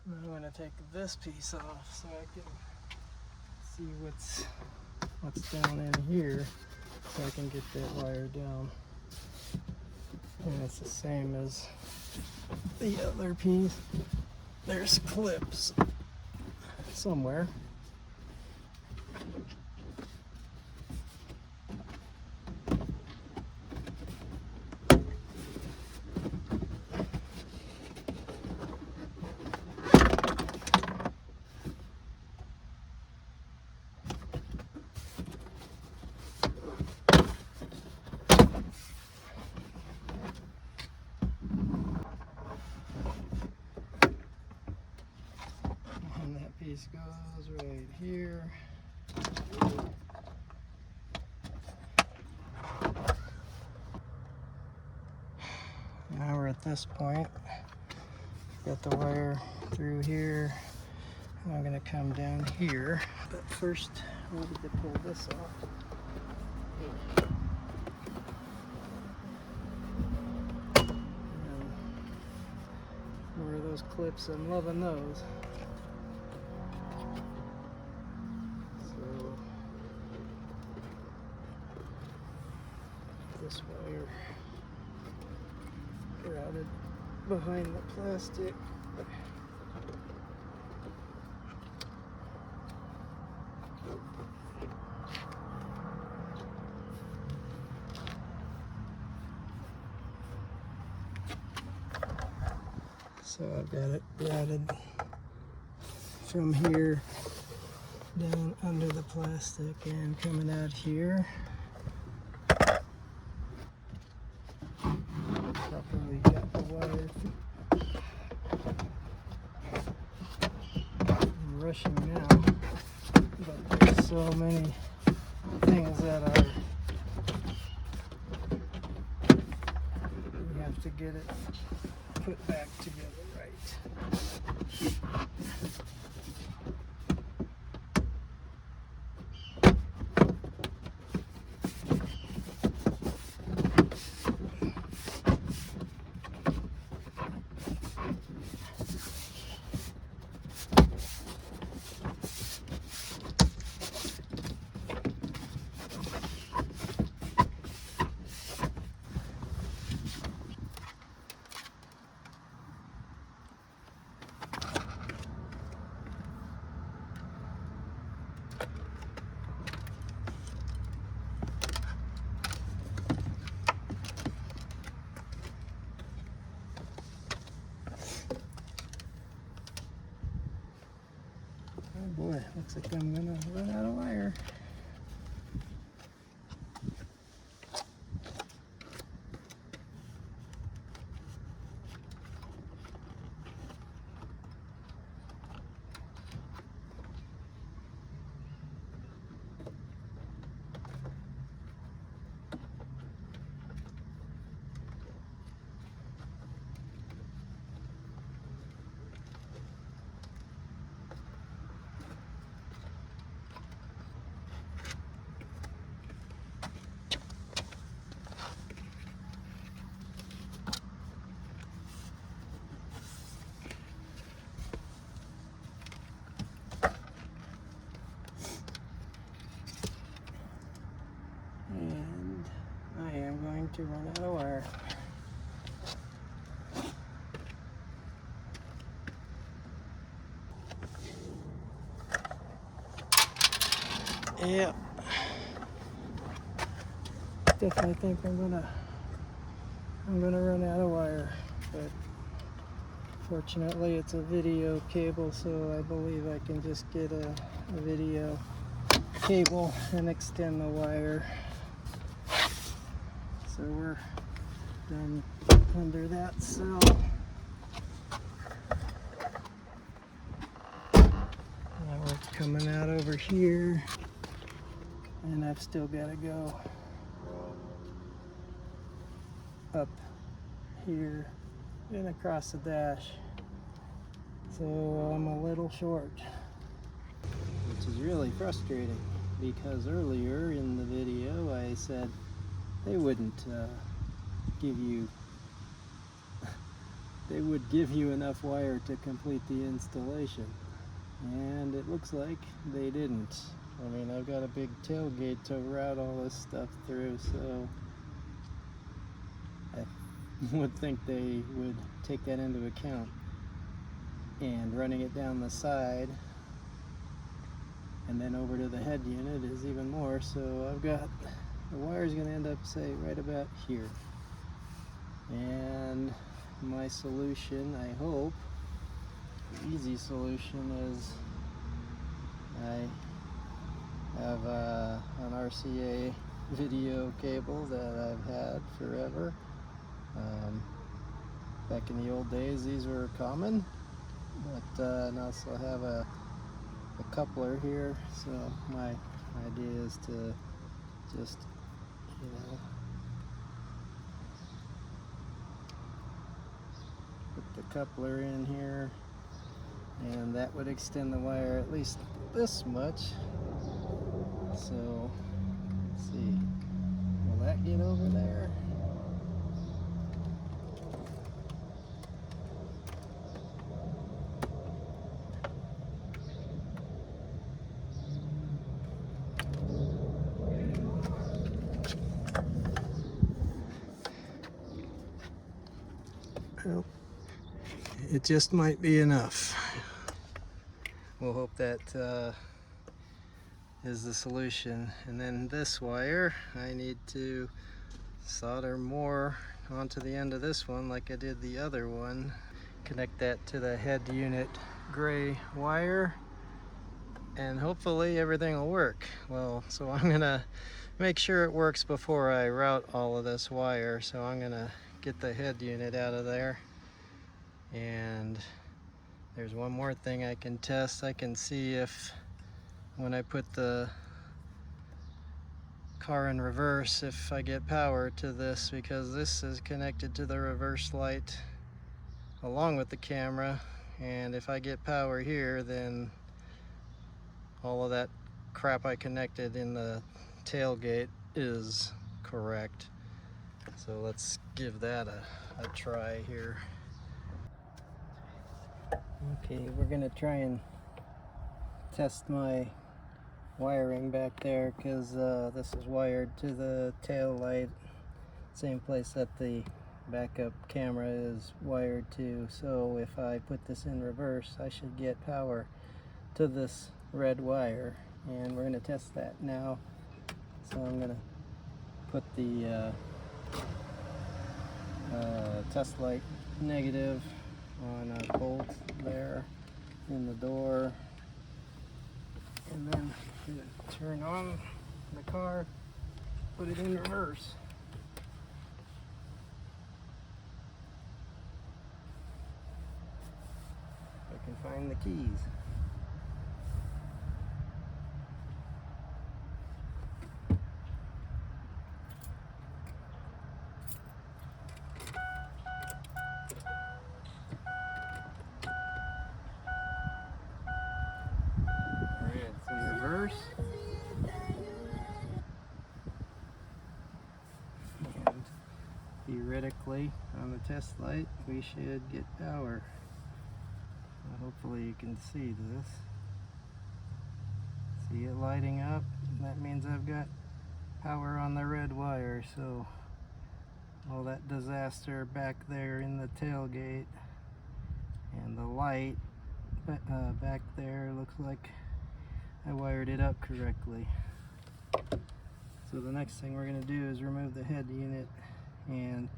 I'm going to take this piece off so I can see what's down in here, so I can get that wire down. And it's the same as the other piece. There's clips somewhere. And that piece goes right here. Now we're at this point. Got the wire through here. And I'm going to come down here. But first, I need to pull this off. And where are those clips? I'm loving those. So this wire routed behind the plastic. So I've got it routed from here down under the plastic and coming out here. Properly got the wire. I'm rushing now, but there's so many things that are, you have to get it put back together right. Oh boy, looks like I'm gonna run out of wire. And I am going to run out of wire. Yeah. Definitely think I'm gonna run out of wire, but fortunately it's a video cable, so I believe I can just get a video cable and extend the wire. So we're done under that sill. Now we're coming out over here, and I've still got to go up here and across the dash. So I'm a little short, which is really frustrating because earlier in the video I said, they wouldn't give you 1 they would give you enough wire to complete the installation, and it looks like they didn't. I mean, I've got a big tailgate to route all this stuff through, so I would think they would take that into account. And running it down the side and then over to the head unit is even more, so I've got the wire's going to end up, say, right about here. And my solution, I hope, the easy solution, is I have an RCA video cable that I've had forever. Back in the old days, these were common, but now I still have a coupler here, so my idea is to just, you know, put the coupler in here, and that would extend the wire at least this much. So let's see, will that get over there? Well, it just might be enough. We'll hope that is the solution. And then this wire, I need to solder more onto the end of this one like I did the other one. Connect that to the head unit gray wire, and hopefully everything will work. Well, so I'm gonna make sure it works before I route all of this wire. So I'm gonna get the head unit out of there, and there's one more thing I can test. I can see if when I put the car in reverse, if I get power to this, because this is connected to the reverse light along with the camera, and if I get power here, then all of that crap I connected in the tailgate is correct. So let's give that a try here. Okay, we're gonna try and test my wiring back there, because this is wired to the tail light, same place that the backup camera is wired to. So if I put this in reverse, I should get power to this red wire, and we're going to test that now. So I'm going to put the test light negative on a bolt there in the door, and then I'm going to turn on the car, put it in reverse. If I can find the keys. It's in reverse. And theoretically, on the test light, we should get power. Hopefully you can see this. See it lighting up? That means I've got power on the red wire. So all that disaster back there in the tailgate and the light back there, looks like I wired it up correctly. So the next thing we're going to do is remove the head unit, and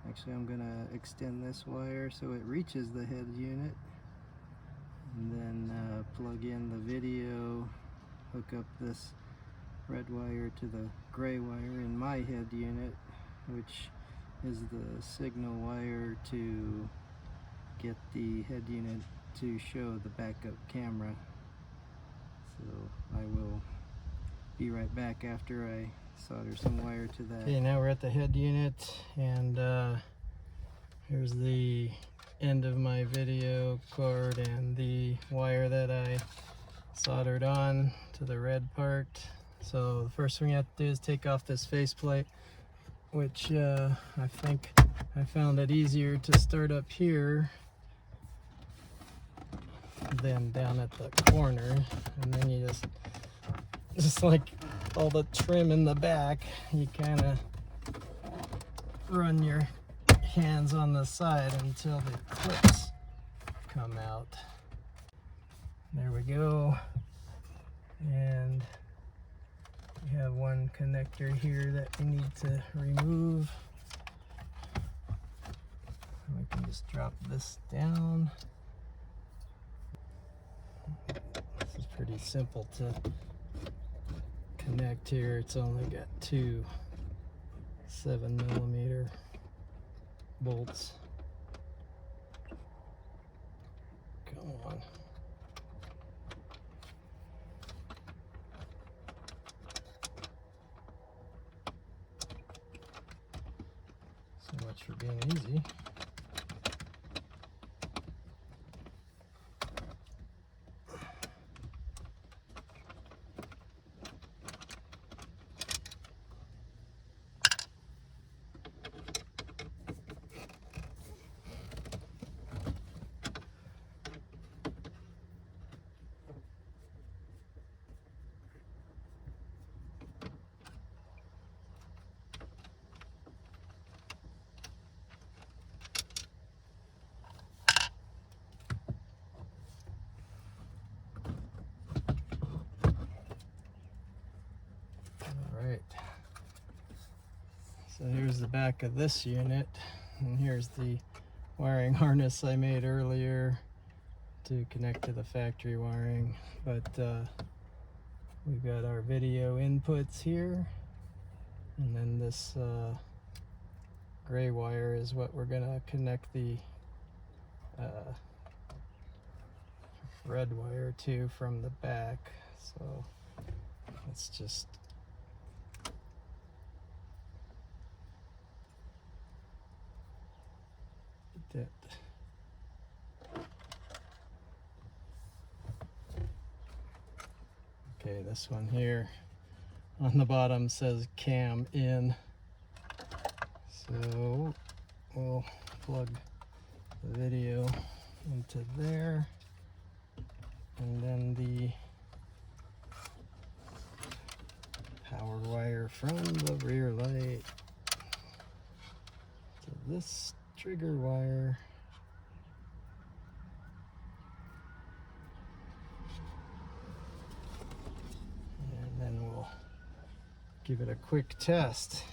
actually I'm going to extend this wire so it reaches the head unit, and then plug in the video, hook up this red wire to the gray wire in my head unit, which is the signal wire to get the head unit to show the backup camera. So I will be right back after I solder some wire to that. Okay, now we're at the head unit, and here's the end of my video cord and the wire that I soldered on to the red part. So the first thing you have to do is take off this faceplate. which I think I found it easier to start up here than down at the corner. And then you just like all the trim in the back, you kind of run your hands on the side until the clips come out. There we go. And we have one connector here that we need to remove. And we can just drop this down. This is pretty simple to connect here. It's only got two 7mm bolts. Come on. So much for being easy. So here's the back of this unit, and here's the wiring harness I made earlier to connect to the factory wiring. But we've got our video inputs here, and then this gray wire is what we're gonna connect the red wire to from the back. So let's just get that. Okay, this one here on the bottom says cam in. So we'll plug the video into there, and then the power wire from the rear light to this trigger wire. And then we'll give it a quick test.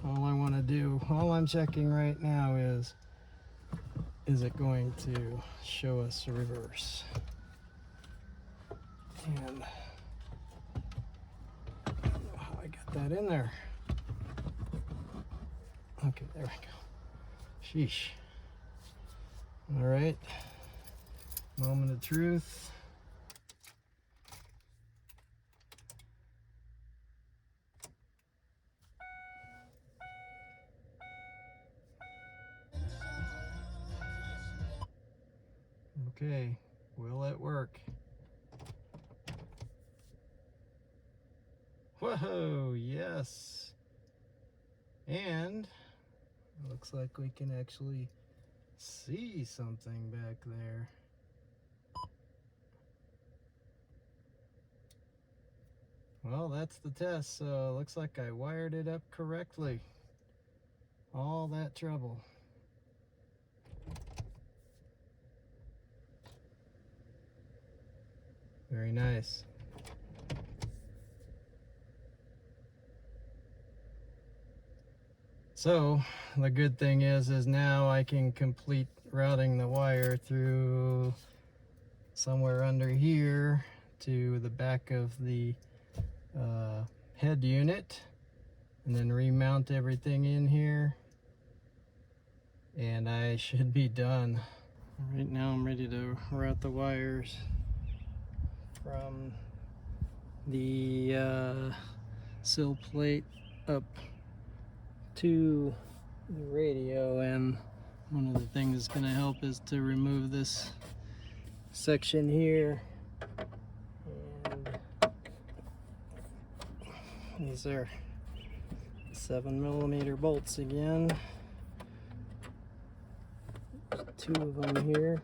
All I want to do, all I'm checking right now is it going to show us a reverse? And I don't know how I got that in there. Okay, there we go. Sheesh. All right, moment of truth. Okay, will it work? Whoa, yes. And it looks like we can actually see something back there. Well, that's the test, so it looks like I wired it up correctly. All that trouble. Very nice. So the good thing is now I can complete routing the wire through somewhere under here to the back of the head unit, and then remount everything in here, and I should be done. Right now I'm ready to route the wires from the sill plate up to the radio, and one of the things that's going to help is to remove this section here and These are 7mm bolts again. There's 2 of them here.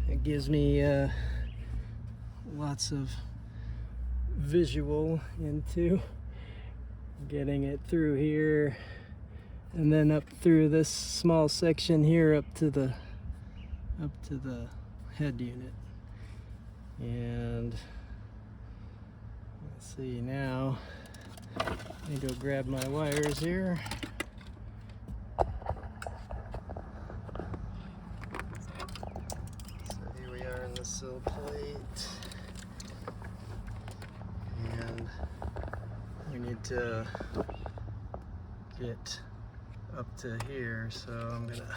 It gives me lots of visual into getting it through here and then up through this small section here up to the head unit. And let's see, now let me go grab my wires here. Sill plate, and we need to get up to here, so I'm gonna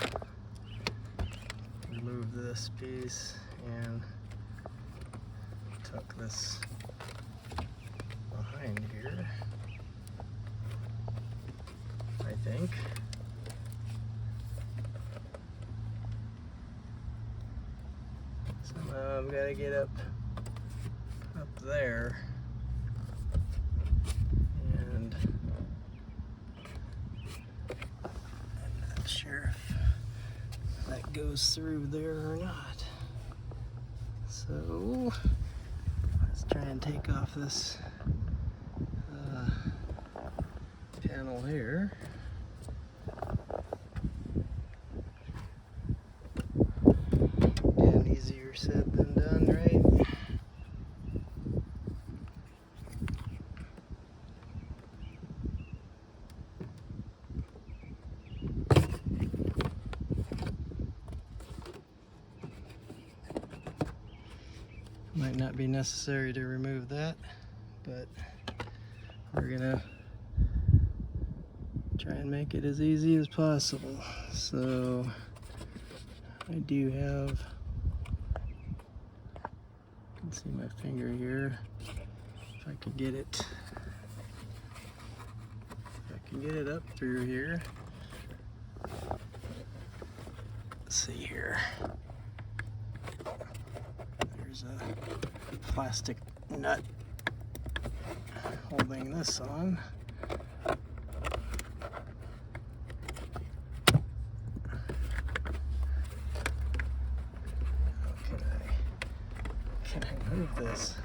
remove this piece and tuck this behind here, I think. I've got to get up there, and I'm not sure if that goes through there or not. So let's try and take off this panel here. Again, easier said than done, right? Might not be necessary to remove that, but we're gonna try and make it as easy as possible. So I do have, you can see my finger here. If I can get it, up through here. Let's see here. There's a plastic nut holding this on. Can I move this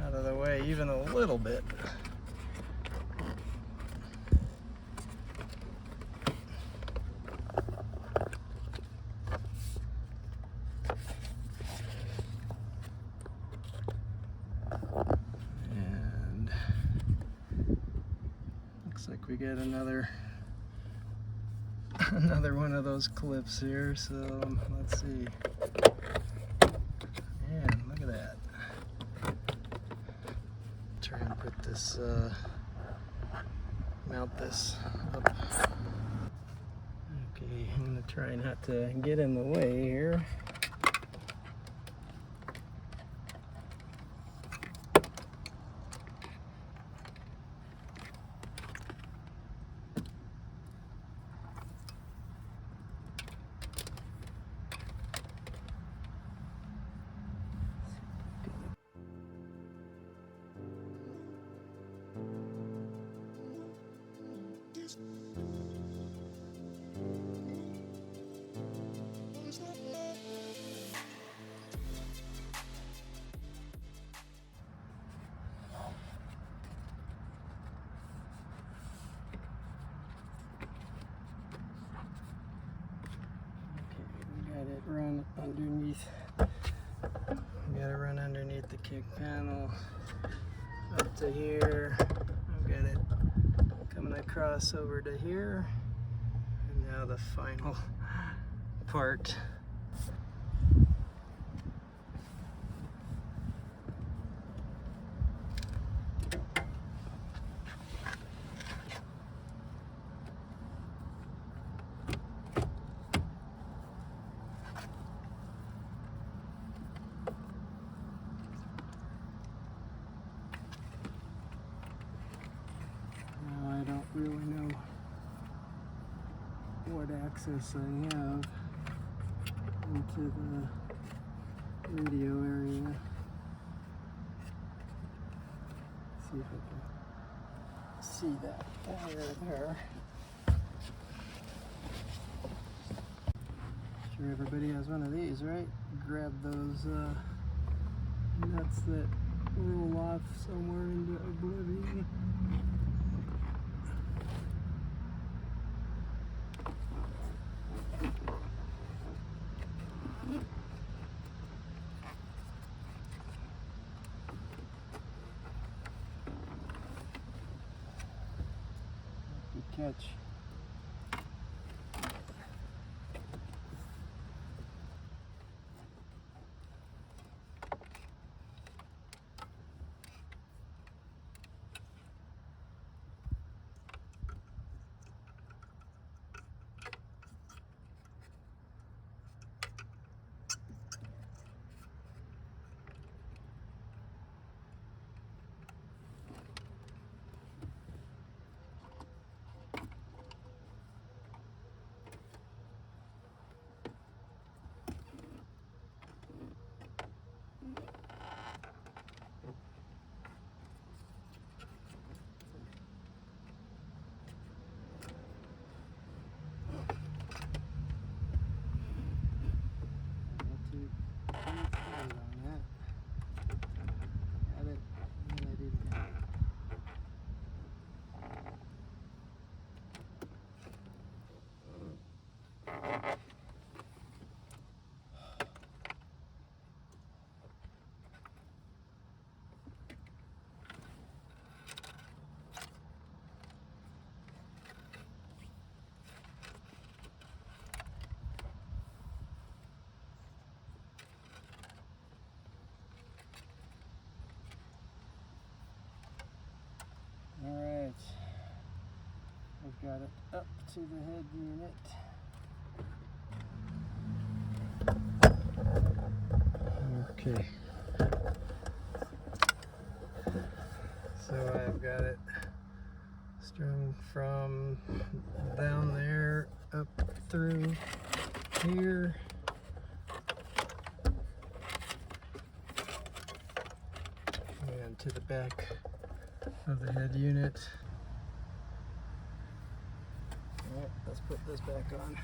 out of the way even a little bit? And looks like we get another one of those clips here, so let's see. Man, look at that. Try and put this, mount this up. Okay, I'm gonna try not to get in the way here. Run underneath. We gotta run underneath the kick panel up to here. I've got it coming across over to here, and now the final part. really know what access I have into the radio area. See if I can see that wire there. Sure, everybody has one of these, right? Grab those nuts that roll off somewhere into oblivion. Good catch. Alright, I've got it up to the head unit. Okay, so I've got it strung from down there up through here. And to the back of the head unit. Alright, let's put this back on.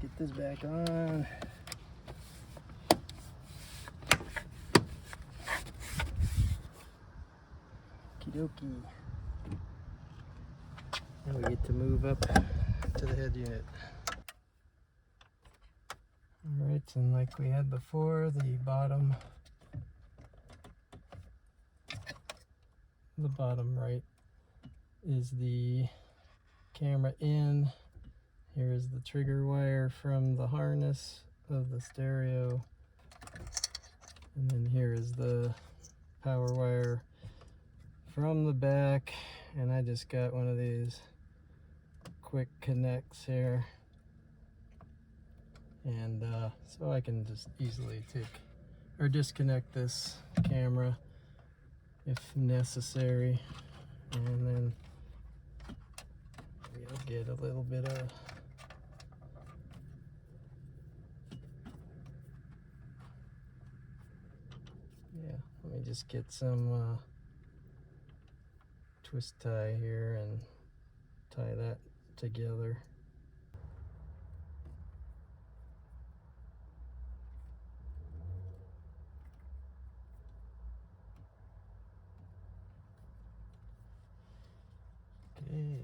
Get this back on. Okie dokie. Now we get to move up to the head unit. Alright, and like we had before, the bottom right is the camera in. Here is the trigger wire from the harness of the stereo. And then here is the power wire from the back. And I just got one of these quick connects here. And so I can just easily take or disconnect this camera if necessary. And then we'll get a little bit of just get some twist tie here and tie that together. Okay,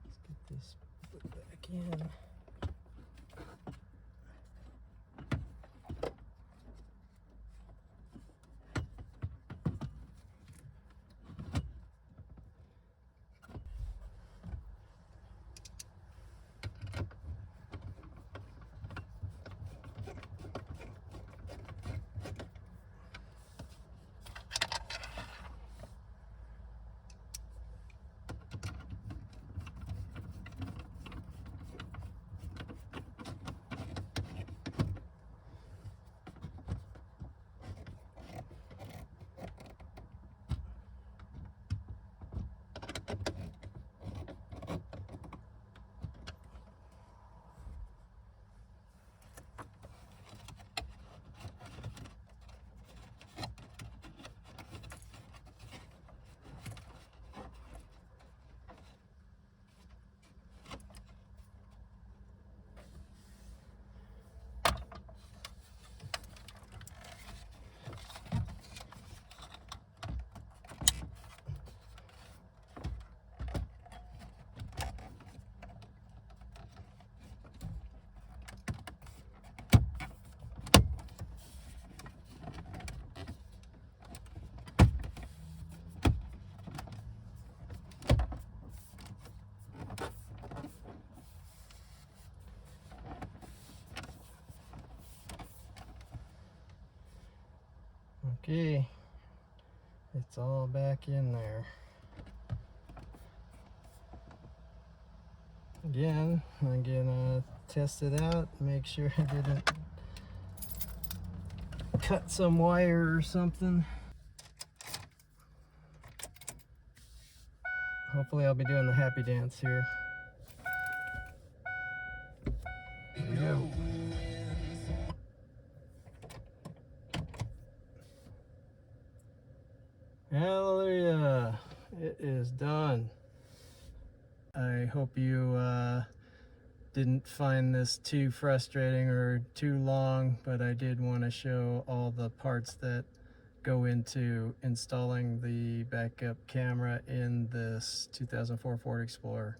let's get this put back in. Okay, it's all back in there. Again, I'm gonna test it out, make sure I didn't cut some wire or something. Hopefully I'll be doing the happy dance here. Here we go. Hallelujah, it is done. I hope you didn't find this too frustrating or too long, but I did want to show all the parts that go into installing the backup camera in this 2004 Ford Explorer.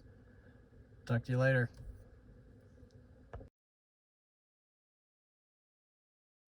Talk to you later.